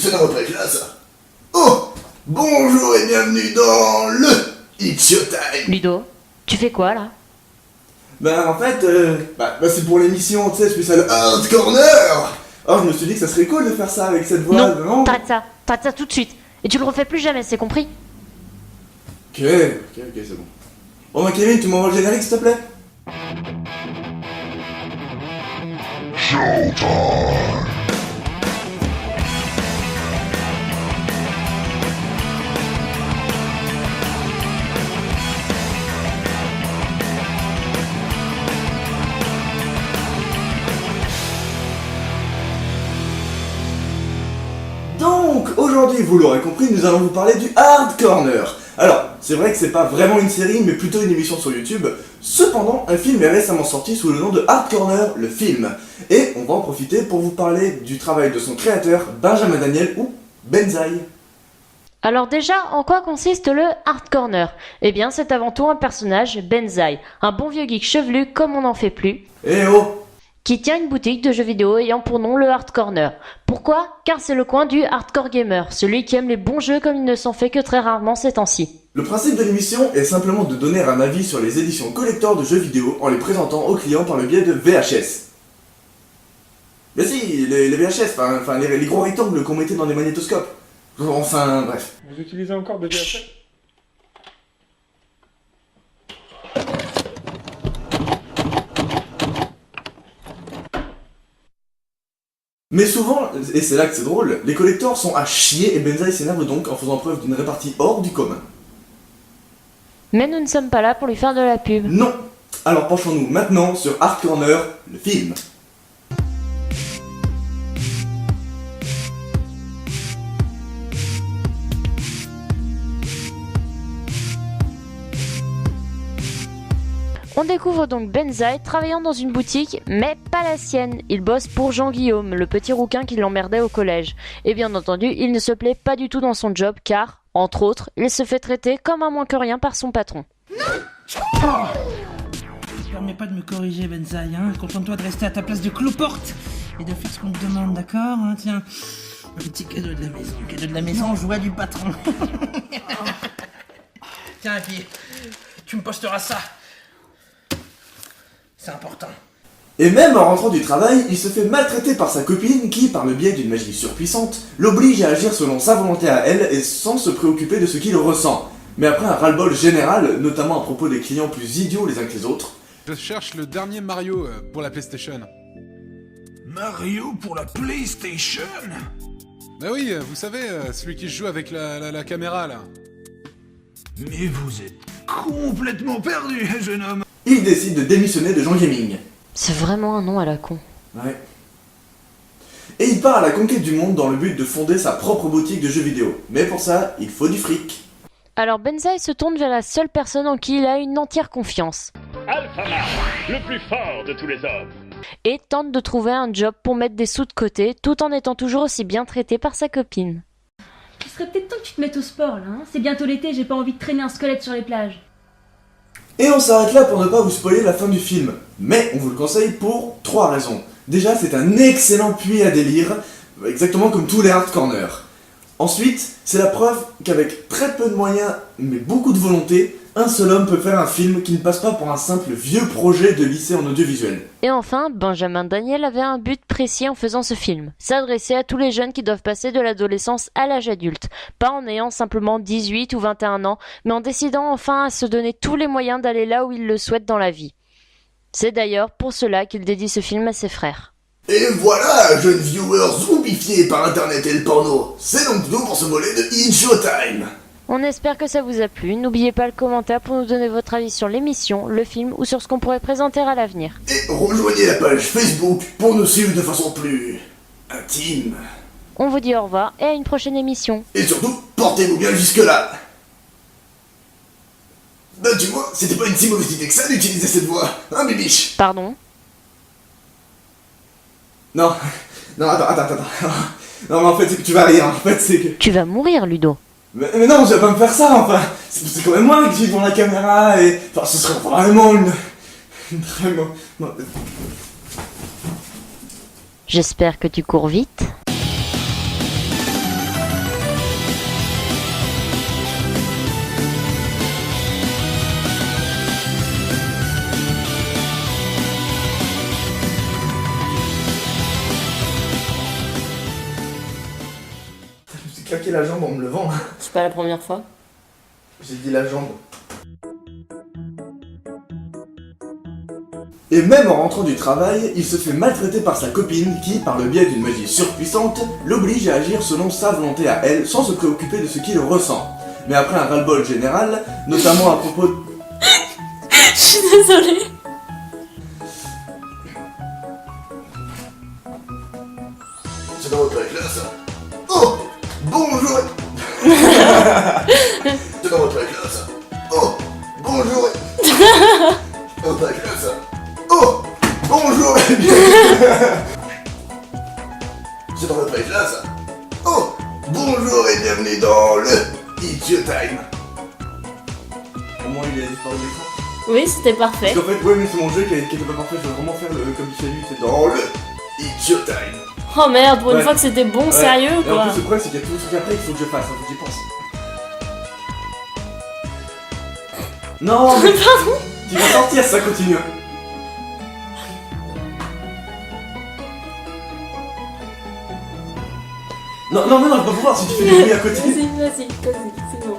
Ça n'aurait pas été là, ça. Oh, bonjour et bienvenue dans le It's Showtime. Ludo, tu fais quoi là? En fait, c'est pour l'émission, tu sais, spéciale Hard Corner. Alors je me suis dit que ça serait cool de faire ça avec cette voix, Non, t'arrêtes ça tout de suite. Et tu le refais plus jamais, c'est compris? Ok, c'est bon. Bon Kevin, tu m'envoies le générique s'il te plaît? Donc, aujourd'hui, vous l'aurez compris, nous allons vous parler du Hard Corner. Alors, c'est vrai que c'est pas vraiment une série, mais plutôt une émission sur YouTube. Cependant, un film est récemment sorti sous le nom de Hard Corner, le film. Et on va en profiter pour vous parler du travail de son créateur, Benjamin Daniel ou Benzaï. Alors déjà, en quoi consiste le Hard Corner? Eh bien, c'est avant tout un personnage, Benzaï, un bon vieux geek chevelu comme on n'en fait plus. Eh oh! Qui tient une boutique de jeux vidéo ayant pour nom le Hard Corner. Pourquoi? Car c'est le coin du hardcore gamer, celui qui aime les bons jeux comme il ne s'en fait que très rarement ces temps-ci. Le principe de l'émission est simplement de donner un avis sur les éditions collector de jeux vidéo en les présentant aux clients par le biais de VHS. Mais si, les VHS, les gros rectangles qu'on mettait dans des magnétoscopes. Enfin, bref. Vous utilisez encore des VHS? Mais souvent, et c'est là que c'est drôle, les collectors sont à chier et Benzaï s'énerve donc en faisant preuve d'une répartie hors du commun. Mais nous ne sommes pas là pour lui faire de la pub. Non! Alors penchons-nous maintenant sur Hard Corner, le film. On découvre donc Benzaï travaillant dans une boutique, mais pas la sienne. Il bosse pour Jean-Guillaume, le petit rouquin qui l'emmerdait au collège. Et bien entendu, il ne se plaît pas du tout dans son job car, entre autres, il se fait traiter comme un moins que rien par son patron. Ne permets pas de me corriger, Benzaï, hein. Contente-toi de rester à ta place de cloporte et de faire ce qu'on te demande, d'accord, hein. Tiens, un petit cadeau de la maison, joie du patron. Tiens, et puis, tu me posteras ça. C'est important. Et même en rentrant du travail, il se fait maltraiter par sa copine qui, par le biais d'une magie surpuissante, l'oblige à agir selon sa volonté à elle et sans se préoccuper de ce qu'il ressent. Mais après un ras-le-bol général, notamment à propos des clients plus idiots les uns que les autres. Je cherche le dernier Mario pour la PlayStation. Mario pour la PlayStation? Bah oui, vous savez, celui qui joue avec la caméra là. Mais vous êtes complètement perdu, jeune homme. Il décide de démissionner de Jean Gaming. C'est vraiment un nom à la con. Ouais. Et il part à la conquête du monde dans le but de fonder sa propre boutique de jeux vidéo. Mais pour ça, il faut du fric. Alors Benzaï se tourne vers la seule personne en qui il a une entière confiance. Alphamar, le plus fort de tous les hommes. Et tente de trouver un job pour mettre des sous de côté, tout en étant toujours aussi bien traité par sa copine. Il serait peut-être temps que tu te mettes au sport là, hein. C'est bientôt l'été, j'ai pas envie de traîner un squelette sur les plages. Et on s'arrête là pour ne pas vous spoiler la fin du film. Mais on vous le conseille pour 3 raisons. Déjà, c'est un excellent puits à délire, exactement comme tous les Hard Corner. Ensuite, c'est la preuve qu'avec très peu de moyens, mais beaucoup de volonté, un seul homme peut faire un film qui ne passe pas pour un simple vieux projet de lycée en audiovisuel. Et enfin, Benjamin Daniel avait un but précis en faisant ce film. S'adresser à tous les jeunes qui doivent passer de l'adolescence à l'âge adulte. Pas en ayant simplement 18 ou 21 ans, mais en décidant enfin à se donner tous les moyens d'aller là où ils le souhaitent dans la vie. C'est d'ailleurs pour cela qu'il dédie ce film à ses frères. Et voilà, jeunes viewers zombifiés par internet et le porno. C'est donc tout pour ce volet de It's Showtime. On espère que ça vous a plu. N'oubliez pas le commentaire pour nous donner votre avis sur l'émission, le film ou sur ce qu'on pourrait présenter à l'avenir. Et rejoignez la page Facebook pour nous suivre de façon plus intime. On vous dit au revoir et à une prochaine émission. Et surtout, portez-vous bien jusque-là. Bah tu vois, c'était pas une si mauvaise idée que ça d'utiliser cette voix, hein bibiche? Pardon? Non, attends. Non mais en fait c'est que tu vas rire, en fait c'est que... Tu vas mourir, Ludo. Mais non, je vais pas me faire ça, enfin. C'est quand même moi qui suis devant la caméra et... Enfin, ce serait vraiment une vraiment... Non. J'espère que tu cours vite. claqué la jambe en me levant. C'est pas la première fois. J'ai dit la jambe. Et même en rentrant du travail, il se fait maltraiter par sa copine qui, par le biais d'une magie surpuissante, l'oblige à agir selon sa volonté à elle, sans se préoccuper de ce qu'il ressent. Mais après un ras-le-bol général, notamment à propos de... Je suis désolée. C'est dans votre classe. Oh, bonjour. C'est dans votre classe. Oh, bonjour. Dans votre classe. Oh, bonjour. C'est dans votre classe. Oh, bonjour et bienvenue dans le It's Your Time. Au moins il a disparu de l'écran. Oui, c'était parfait. Parce qu'en fait, ouais, mais c'est mon jeu qui était pas parfait. Je veux vraiment faire le comme il lui, c'est dans le It's Your Time. Oh merde, pour une Ouais. fois que c'était bon, Ouais. sérieux Et en quoi. plus, le problème, c'est qu'il y a tout ce qu'après, il faut que je fasse, faut que j'y pense. Non, mais tu vas sortir, ça continue. Non, non, mais non, je peux pas pouvoir si tu fais du bruit à côté. Vas-y, c'est bon.